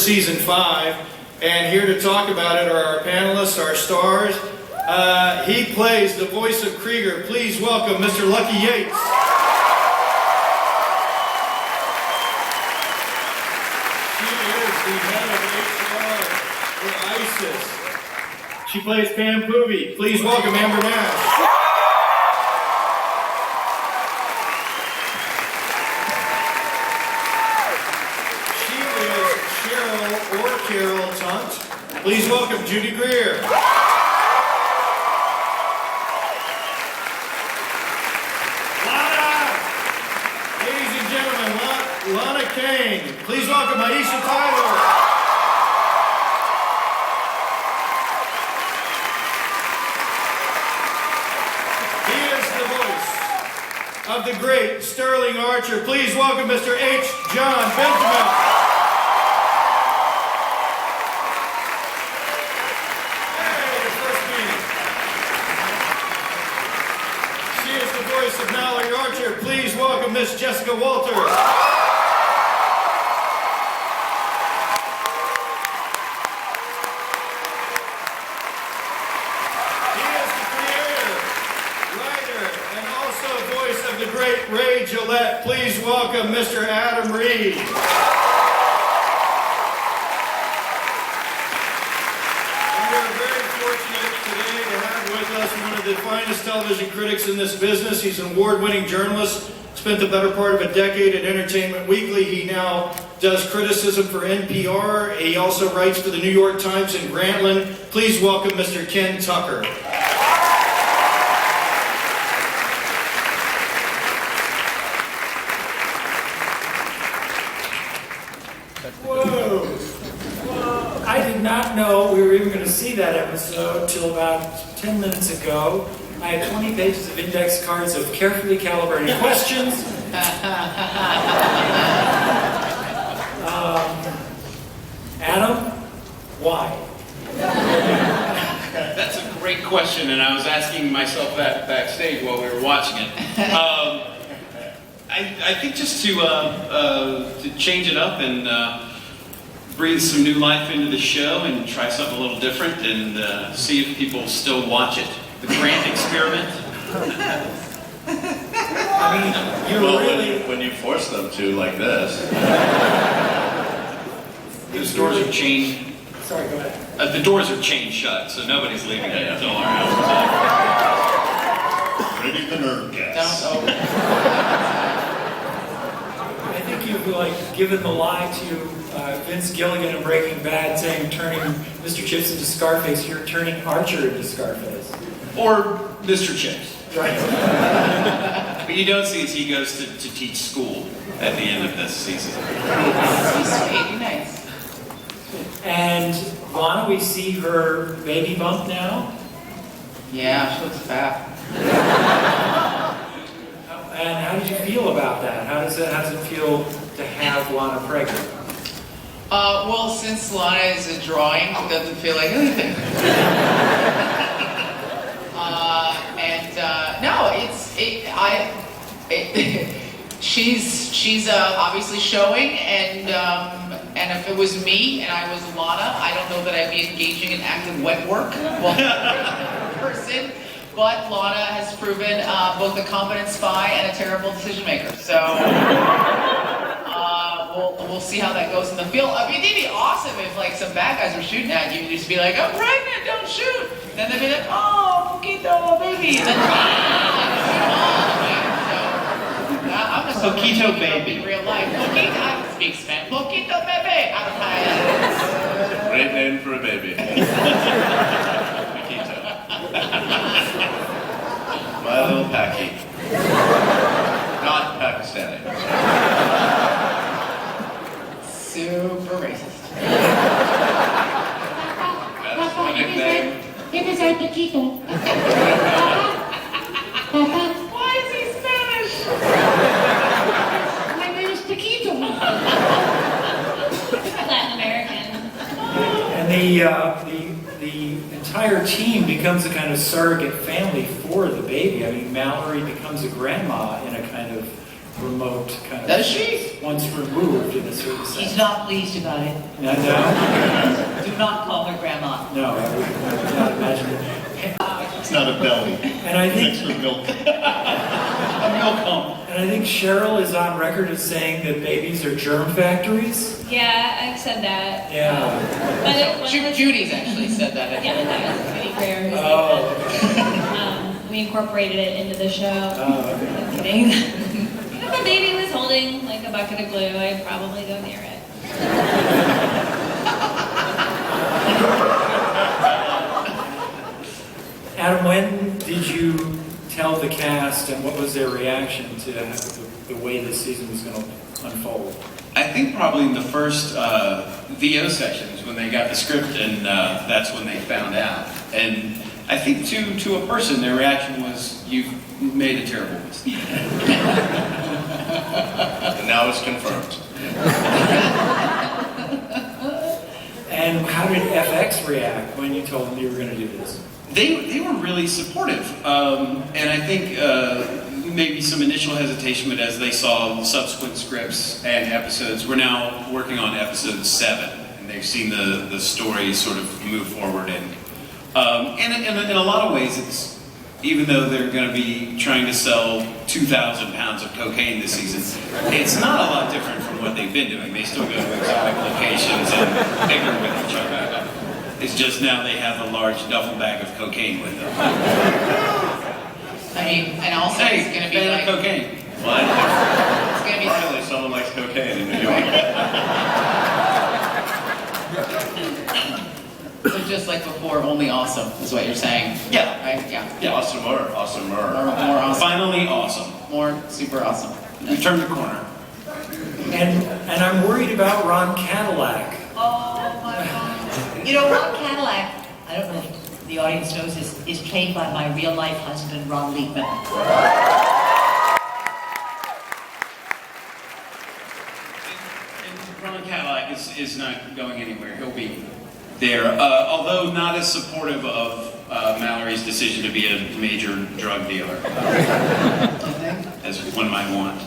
season 5. And here to talk about it are our panelists, our stars. He plays the voice of Krieger. Please welcome Mr. Lucky Yates. She is the head of HR for ISIS. She plays Pam Poovey. Please welcome Amber Nash. She is Cheryl or Carol Tunt. Please welcome Judy Greer. Ladies and gentlemen, Lana Kane. Please welcome Aisha Tyler. Of the great Sterling Archer. Please welcome Mr. H. John Benjamin. Hey, the first meeting. She is the voice of Mallory Archer. Please welcome Miss Jessica Walters. The great Ray Gillette. Please welcome Mr. Adam Reed. And we're very fortunate today to have with us one of the finest television critics in this business. He's an award-winning journalist, spent the better part of a decade at Entertainment Weekly. He now does criticism for NPR. He also writes for the New York Times in Grantland. Please welcome Mr. Ken Tucker. I did not know we were even going to see that episode till about 10 minutes ago. I had 20 pages of index cards of carefully calibrated questions. Adam, why? That's a great question, and I was asking myself that backstage while we were watching it. I think just to change it up and breathe some new life into the show and try something a little different and see if people still watch it. The Grant experiment. I mean, you really... when you force them to like this. Those doors are chained. Sorry, go ahead. The doors are chained shut, so nobody's leaving it until our house is Ready the Nerdcast. I think you've given the lie to Vince Gilligan in Breaking Bad, saying turning Mr. Chips into Scarface. You're turning Archer into Scarface. Or Mr. Chips. Right. But you don't see as he goes to teach school at the end of this season. Sweet, nice. And Lana, we see her baby bump now. Yeah, she looks fat. And how did you feel about that? How does it feel to have Lana pregnant? Well, since Lana is a drawing, it doesn't feel like anything. She's obviously showing, and if it was me and I was Lana, I don't know that I'd be engaging in active wet work while person. But Lana has proven both a competent spy and a terrible decision maker. So we'll see how that goes in the field. I mean, it'd be awesome if some bad guys were shooting at you. You'd just be like, "I'm pregnant, don't shoot." And then they'd be like, "Oh, poquito, baby." And then I'm just Poquito baby. In real life. Poquito, I speak Spanish. Poquito baby. Great name for a baby. My little Packy. Not Pakistani. Super racist. That's my nickname. Tienes al Paquito. Why is he Spanish? My name is Paquito. Latin American. And the entire team becomes a kind of surrogate family for the baby. I mean, Mallory becomes a grandma in a kind of remote kind of... Does she? once removed in a certain sense. She's not pleased about it. No, Do not call her grandma. no, I would not imagine it. It's not a belly. And I think, Extra milk. and I think Cheryl is on record as saying that babies are germ factories. Yeah, I've said that. Yeah. But it was, Judy's actually said that. yeah, that was pretty rare. Oh, We incorporated it into the show. oh, okay. I'm kidding. If a baby was holding like a bucket of glue, I'd probably go near it. Adam, when did you tell the cast, and what was their reaction to the way this season was going to unfold? I think probably in the first VO sessions when they got the script, and that's when they found out. And I think to a person, their reaction was, "You've made a terrible mistake." And now it's confirmed. And how did FX react when you told them you were going to do this? They were really supportive, and I think maybe some initial hesitation, but as they saw subsequent scripts and episodes, we're now working on episode 7, and they've seen the story sort of move forward, and in a lot of ways, it's even though they're going to be trying to sell 2,000 pounds of cocaine this season, it's not a lot different from what they've been doing. They still go to exotic locations and bicker with each other. It's just now they have a large duffel bag of cocaine with them. I mean, and also it's going to be fan like, of cocaine. What? it's going to be Finally, someone likes cocaine in New York. so just like before, only awesome is what you're saying. Yeah. Right? Yeah. Awesomer. Awesomer. More awesome. Finally awesome. More super awesome. We turned the corner. And I'm worried about Ron Cadillac. Oh my God. You know, Ron Cadillac, I don't know if the audience knows this, is played by my real life husband, Ron Liebman. And Ron Cadillac is not going anywhere. He'll be there, although not as supportive of Mallory's decision to be a major drug dealer, as one might want.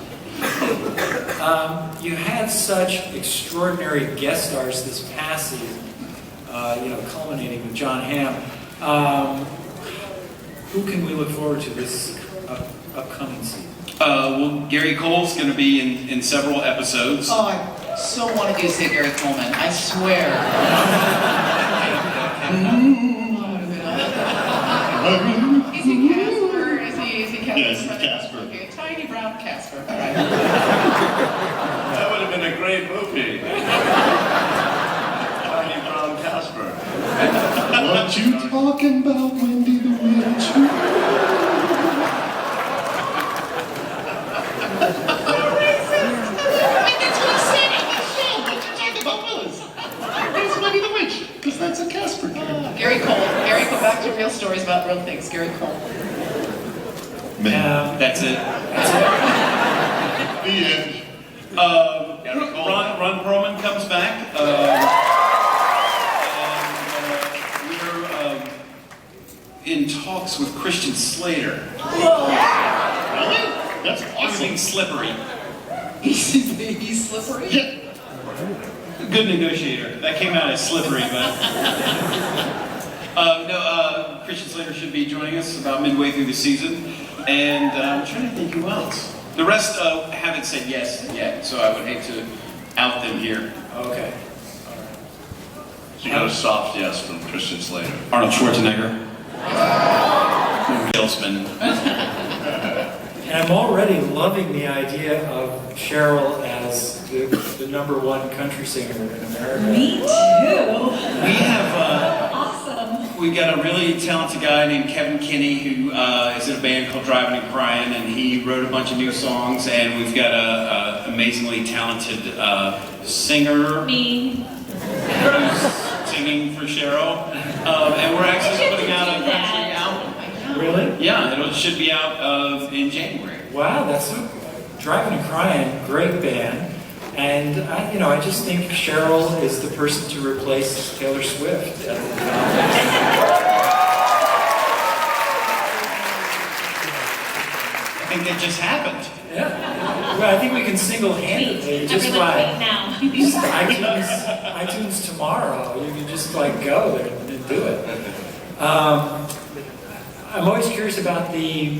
You had such extraordinary guest stars this past season, culminating with John Hamm. Who can we look forward to this upcoming season? Well, Gary Cole's going to be in several episodes. Oh, I so wanted you to say Gary Coleman. I swear. Is he Casper? Is he Casper? Yes, he's Casper. Okay, tiny brown Casper. All right. That would have been a great movie. Tiny Brown Casper. What you talking about, Wendy the Witch? That's what I said on the show. What you talking about, Willis? It's Wendy the Witch, because that's a Casper character. Gary Cole. Gary Cole. Back to real stories about real things. Gary Cole. That's it. The end. Gary Cole. Ron Perlman comes back. And we're in talks with Christian Slater. Really? That's Everything's awesome. slippery. He's slippery. Yeah. Good negotiator. That came out as slippery, but Christian Slater should be joining us about midway through the season, and I'm trying to think who else. The rest haven't said yes yet, so I would hate to out them here. Okay. So you got a soft yes from Christian Slater. Arnold Schwarzenegger. Salesman. And I'm already loving the idea of Cheryl as the #1 country singer in America. Me too. We have Awesome. we got a really talented guy named Kevin Kinney who is in a band called Driving and Crying, and he wrote a bunch of new songs. And we've got a amazingly talented singer Me. who's singing for Cheryl, and we're actually putting out a country album. Really? Yeah, it should be out in January. Wow, that's so cool. Driving and Crying, great band. And I just think Cheryl is the person to replace Taylor Swift. I think that just happened. Yeah. Well, I think we can single-handedly just Everyone by tweet now. iTunes tomorrow. You can just like go and do it. I'm always curious about the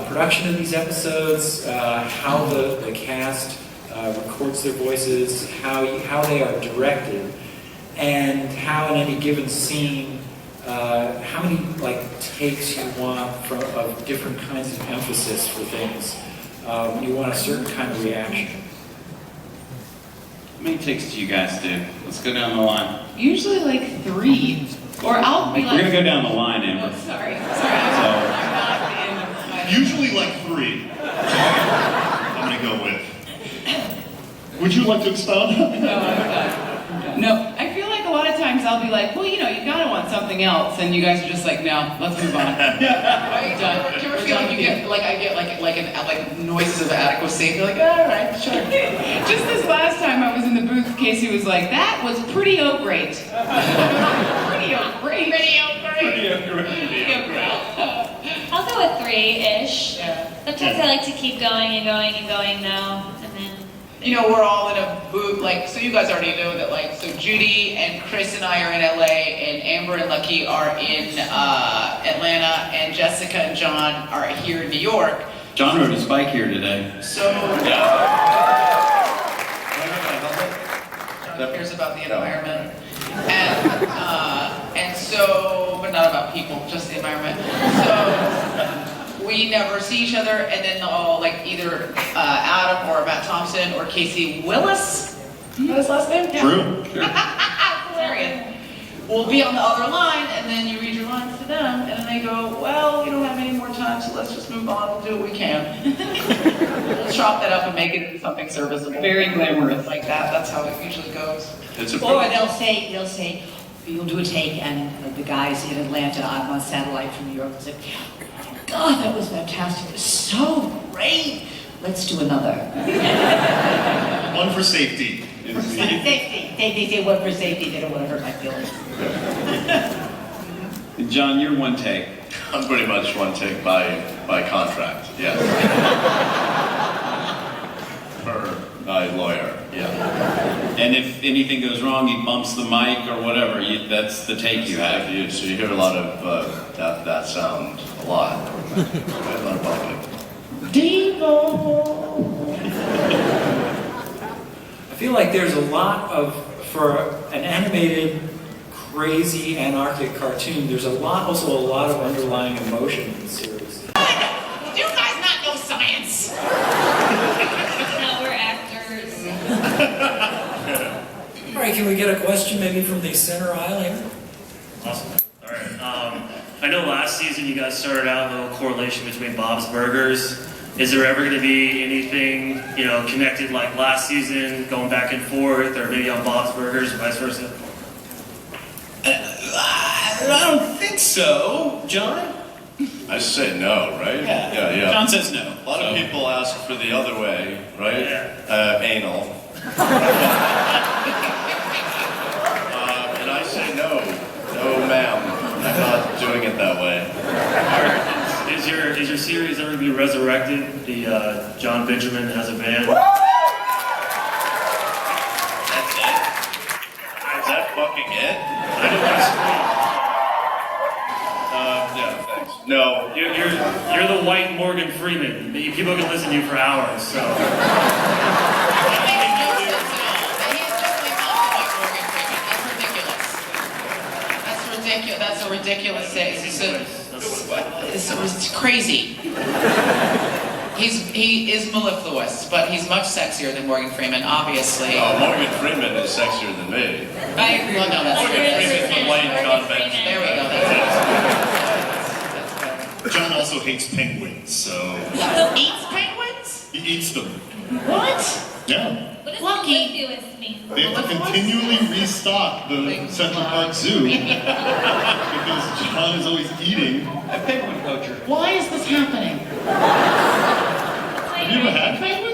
production of these episodes, how the cast records their voices, how they are directed, and how in any given scene, how many takes you want of different kinds of emphasis for things when you want a certain kind of reaction. How many takes do you guys do? Let's go down the line. Usually like 3. Or I'll be We're like... gonna go down the line, Oh, Amber. sorry. I'm not at the end of my... Usually like 3. I'm gonna go with. Would you like to expound? No, I'm done. No, I feel like a lot of times I'll be like, well, you gotta want something else, and you guys are just like, no, let's move on. Right? Done. Do you ever feel like you get I get like noises of adequacy? You're like, all right, sure. Just this last time I was in the booth, Casey was like, that was pretty great. Pretty great. I'll go with 3-ish. Yeah. Sometimes I like to keep going and going and going now, and then. We're all in a booth, so you guys already know that, so Judy and Chris and I are in LA, and Amber and Lucky are in Atlanta, and Jessica and John are here in New York. John rode his bike here today. So, Yeah. John cares about the environment, and so, but not about people, just the environment. So, we never see each other, and then either Adam or Matt Thompson or Casey Willis. Is that his last name? Yeah. True. Sure. Hilarious. We'll be on the other line, and then you read your lines to them, and then they go, well, we don't have any more time, so let's just move on. We'll do what we can. We'll chop that up and make it into something serviceable. Very glamorous. Like that. That's how it usually goes. Or they'll say, you'll do a take, and the guys in Atlanta, I'm on satellite from New York, will say, God, that was fantastic. It was so great. Let's do another. One for safety. Safety. They say one for safety. They don't want to hurt my feelings. And John, you're one take. I'm pretty much one take by contract, yes. Per my lawyer, yeah. And if anything goes wrong, he bumps the mic or whatever, that's the take you have. So you hear a lot of that sound a lot. A lot of bumping. I feel like there's a lot for an animated, crazy, anarchic cartoon, there's also a lot of underlying emotion in the series. Do you guys not know science? No, we're actors. All right, can we get a question maybe from the center aisle here? Awesome. All right. I know last season you guys started out a little correlation between Bob's Burgers. Is there ever going to be anything, connected like last season, going back and forth, or maybe on Bob's Burgers or vice versa? I don't think so, John. I say no, right? Yeah. John says no. A lot of people ask for the other way, right? Yeah. Anal. And I say no. No, ma'am. I'm not doing it that way. Is your series ever going to be resurrected? The John Benjamin has a band. That's it? Is that fucking it? I know that's Yeah, thanks. No. You're the white Morgan Freeman. People can listen to you for hours. So. That's a ridiculous thing. It's crazy. He is mellifluous, but he's much sexier than Morgan Freeman, obviously. Oh, Morgan Freeman is sexier than me. I agree. Well, no, that's Morgan Freeman's the white convention. There we go. John also hates penguins, so He eats penguins? he eats them. What? Yeah. What does Lucky. mellifluous mean? They have to continually restock the Central Park Zoo because John is always eating. A penguin poacher. Why is this happening? Have you ever had penguin?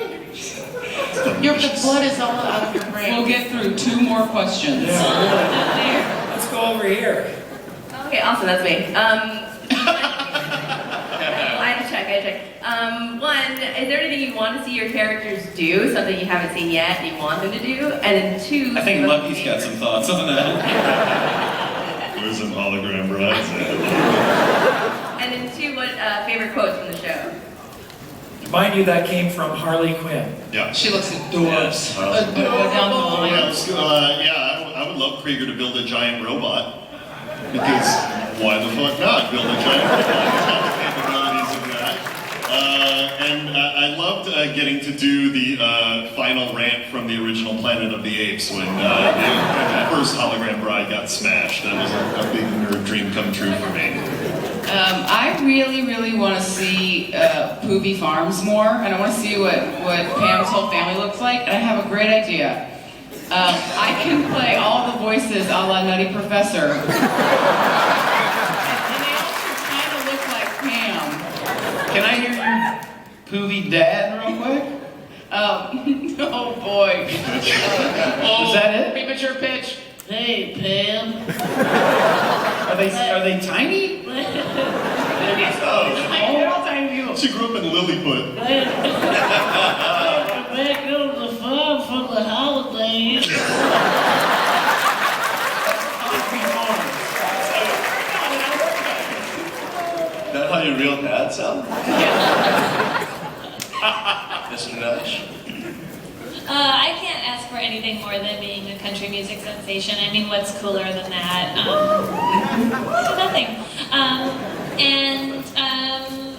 The blood is all out of your brain. We'll get through 2 more questions. Let's go over here. Okay, awesome, that's me. I had to check. Okay. One, is there anything you want to see your characters do? Something you haven't seen yet and you want them to do? And then two... I think Lucky's got some thoughts on that. There's some hologram brides. And then two, what favorite quotes from the show? Mind you, that came from Harley Quinn. Yeah. She looks adorbs. Well, I would love Krieger to build a giant robot. Because why the fuck not build a giant robot? He's got the capabilities of that. And I loved getting to do the final rant from the original Planet of the Apes when the first hologram bride got smashed. That was a big nerd dream come true for me. I really want to see Poobie Farms more, and I want to see what Pam's whole family looks like, and I have a great idea. I can play all the voices a la Nutty Professor. And they also kind of look like Pam. Can I hear your Poovie dad real quick? Oh boy. Is that it? Premature pitch. Hey, Pam. Are they tiny? They're all tiny people. She grew up in Lilliput. Back on the farm for the holidays. Is that how your real dad sounds? Mr. Nash? I can't ask for anything more than being a country music sensation. I mean, what's cooler than that? Nothing.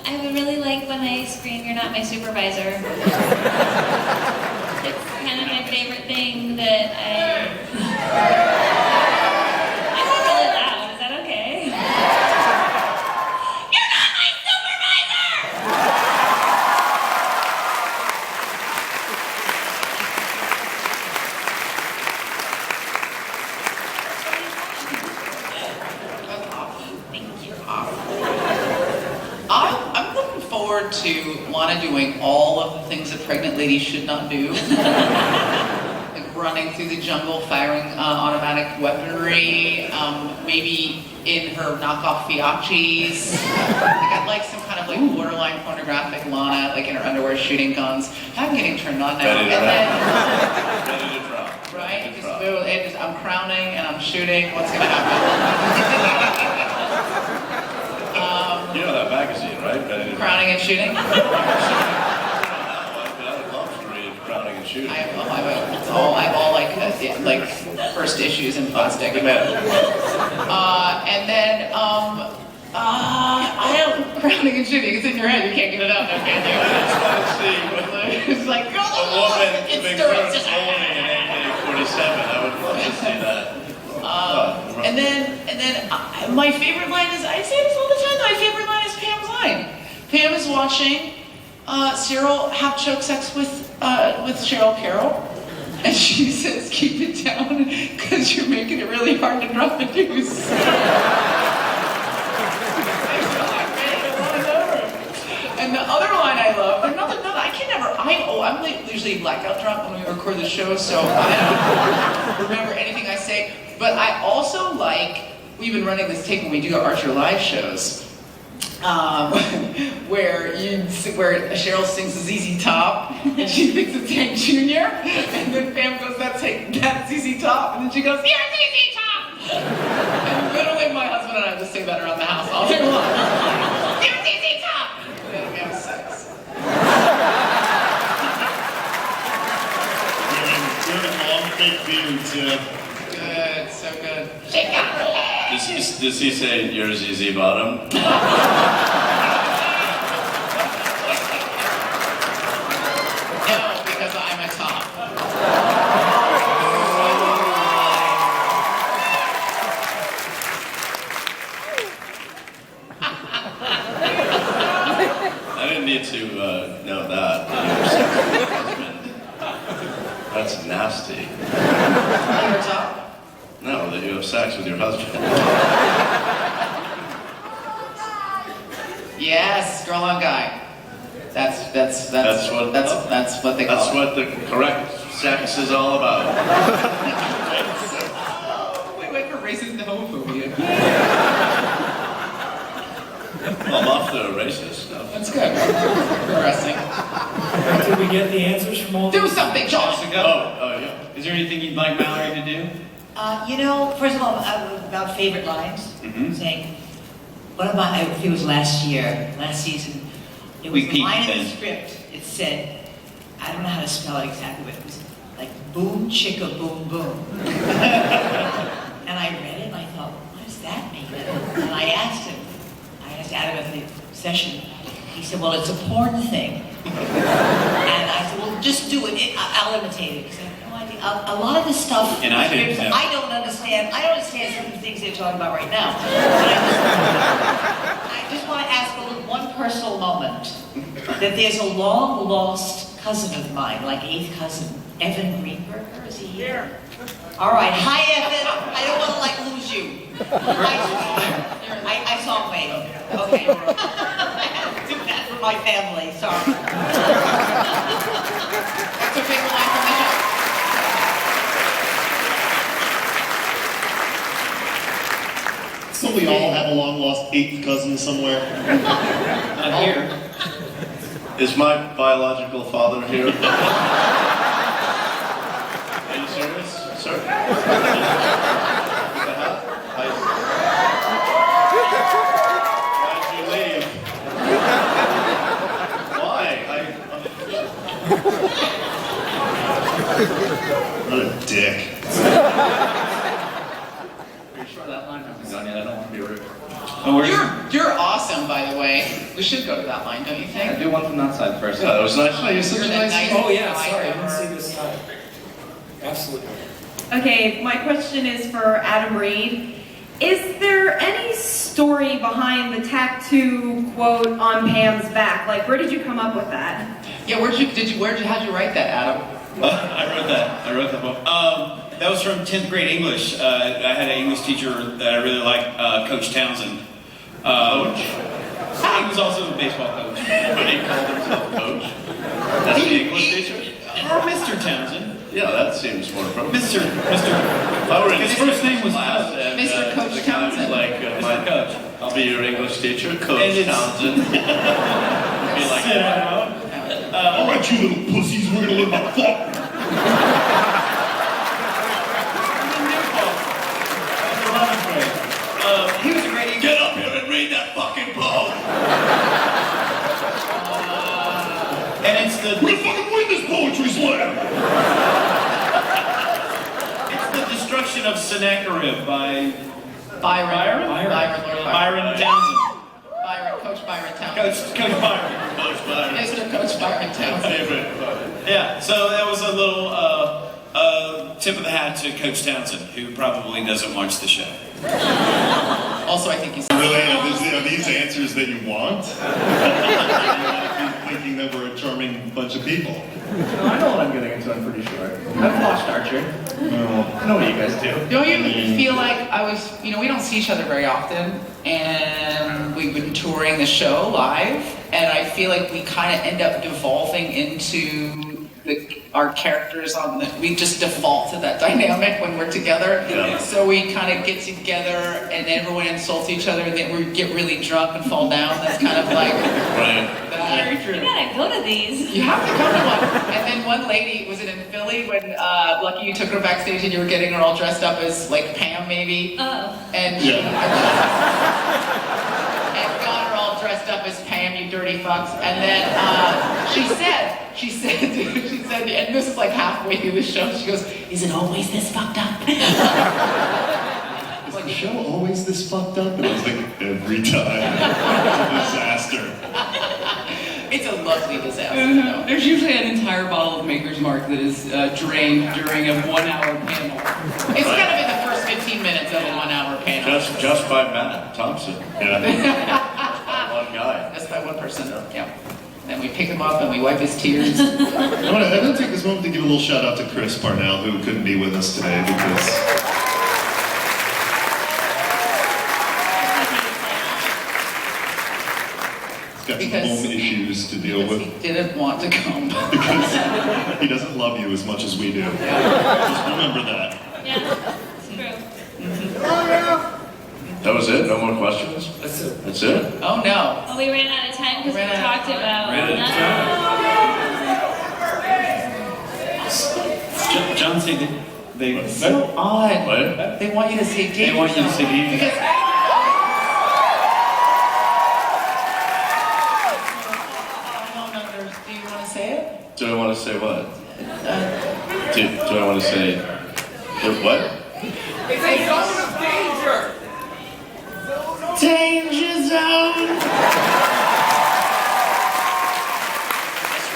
I would really like when they scream, "You're not my supervisor." It's kind of my favorite thing that I said really loud. Is that okay? You're not my supervisor! Thank you. I'm looking forward to Lana doing all of the things that pregnant ladies should not do. Like running through the jungle, firing automatic weaponry, maybe in her knockoff Fiachis. Like I'd like some kind of like borderline pornographic Lana, like in her underwear shooting guns. I'm getting turned on now. Ready to And then, Ready to drop. right? I'm crowning and I'm shooting. What's gonna happen? You know that magazine, right? Ready to Crowning and shooting. I would love to read Crowning and Shooting. I have all like first issues in plastic. And then I have crowning and shooting. It's in your head. You can't get it out. Now, can you? I just want to see It's like a woman giving birth only in AK-47. I would love to see that. And then my favorite line is, I say this all the time, my favorite line is Pam's line. Pam is watching Cyril have choke sex with Cheryl Carroll, and she says, "Keep it down, because you're making it really hard to drop the deuce." And the other line I love, I'm usually blackout drunk when we record the show, so I don't remember anything I say. But I also like, we've been running this tape when we do our Archer Live shows, where Cheryl sings ZZ Top, and she thinks it's Hank Jr., and then Pam goes, that's ZZ Top, and then she goes, "You're ZZ Top!" And literally my husband and I just say that around the house all day long. "You're ZZ Top!" And then we have sex. Long fake beards, yeah. Good, so good. Does he say you're ZZ Bottom? No, because I'm a top. I didn't need to know that. That's nasty. You're a top? No, that you have sex with your husband. Yes, girl on guy. That's what they call it. That's what the correct sex is all about. We went from racist to homophobia. I'm off the racist stuff. That's That's good. Progressing. Did we get the answers from all Do those? something, Josh. Yeah. Is there anything you'd like Mallory to do? First of all, about favorite lines, Mhm. saying, one of my, I think it was last season, it was We a peaked line in then. the script, it said, I don't know how to spell it exactly, but it was like, boom, chicka, boom, boom. And I read it and I thought, what does that mean? And I asked Adam at the session, he said, well, it's a porn thing. And I said, well, just do it, I'll imitate it. Because I have no idea. A lot of the stuff, And I didn't know. I don't understand some of the things they're talking about right now. But I just want to ask one personal moment, that there's a long lost cousin of mine, like eighth cousin, Evan Greenberger, is he here? All right, hi Evan, I don't want to lose you. I saw him waiting. Okay. I had to do that for my family, sorry. That's a big line from the show. So we all have a long lost eighth cousin somewhere. Not here. Is my biological father here? Are you serious, sir? Why'd you leave? Why? What a dick. Are you sure that line hasn't gone yet? I don't want to be rude. You're awesome, by the way. We should go to that line, don't you think? Do one from that side first. Yeah, that was nice. Oh, you're such You're a the nice nicest Oh yeah, guy sorry, I ever. didn't see this side. Absolutely. Okay, my question is for Adam Reed. Is there any story behind the tattoo quote on Pam's back? Like, where did you come up with that? Yeah, how'd you write that, Adam? I wrote that book. That was from 10th grade English. I had an English teacher that I really liked, Coach Townsend. Coach? He was also a baseball coach. But he called himself coach. That's the English teacher? Or Mr. Townsend. Yeah, that seems more appropriate. Mr. If I were in His first name was class and, Mr. Coach the guy was Townsend. like, Mr. Coach. I'll be your English teacher, And Coach it's- Townsend. Be like, Sit down. All right, you little pussies, we're gonna live my fuck. He was a great English. get up here and read that fucking poem. And it's the Fucking win this poetry slam. it's the destruction of Sennacherib by Byron. Byron Townsend. Coach Byron Townsend. Coach Byron. Coach Byron. Mr. Coach Byron Townsend. Favorite. Yeah, so that was a little tip of the hat to Coach Townsend, who probably doesn't watch the show. Also, I think he's... Really, are these answers that you want? You want to be thinking that we're a charming bunch of people. No, I know what I'm getting into, I'm pretty sure. I've watched Archer. I know what you guys do. Don't you feel like we don't see each other very often, and we've been touring the show live, and I feel like we kind of end up devolving into our characters we just default to that dynamic when we're together. Yeah. So we kind of get together, and everyone insults each other, and then we get really drunk and fall down. That's kind of like... Right. Very You gotta go to these. You have to come to one. And then one lady, was it in Philly when Lucky you took her backstage and you were getting her all dressed up as like Pam maybe? Oh. And and got her all dressed up as Pam, you dirty fucks. And then she said, and this is like halfway through the show, she goes, "Is it always this fucked up?" Is the show always this fucked up? And I was like, every time. It's a disaster. It's a lovely disaster. There's usually an entire bottle of Maker's Mark that is drained during a 1-hour panel. It's kind of in the first 15 minutes of a 1-hour panel. Just by Matt Thompson. Yeah. One guy. Just by one person. Yeah. Then we pick him up and we wipe his tears. I'm gonna take this moment to give a little shout out to Chris Parnell, who couldn't be with us today because he's got some home issues to deal with. He didn't want to come. Because he doesn't love you as much as we do. Just remember that. Yeah, it's true. That was it? No more questions? That's it. That's it? Oh, no. Oh, we ran out of time because we talked about. John said they So odd. What? They want you to say date They want you to say date. Because I don't understand. Do you want to say it? Do I want to say what? Do I want to say what? It's a zone of danger. Danger zone. That's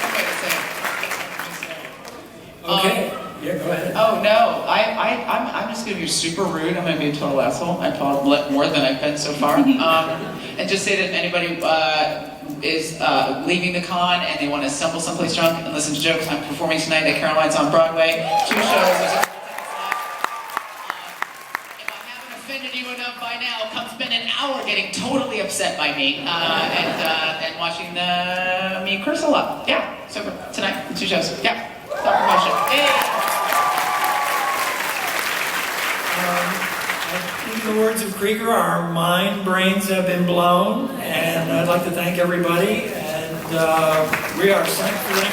one way to say it. Okay. Yeah, go ahead. Oh no, I'm just gonna be super rude. I'm gonna be a total asshole. I probably more than I've been so far. And just say that if anybody is leaving the con and they want to assemble someplace drunk and listen to jokes, I'm performing tonight at Caroline's on Broadway. 2 shows. There's a if I haven't offended you enough by now, come spend an hour getting totally upset by me and watching me curse a lot. Yeah, super. Tonight, 2 shows. Yeah, self-promotion. Hey. In the words of Krieger, our brains have been blown, and I'd like to thank everybody, and we are signed for the next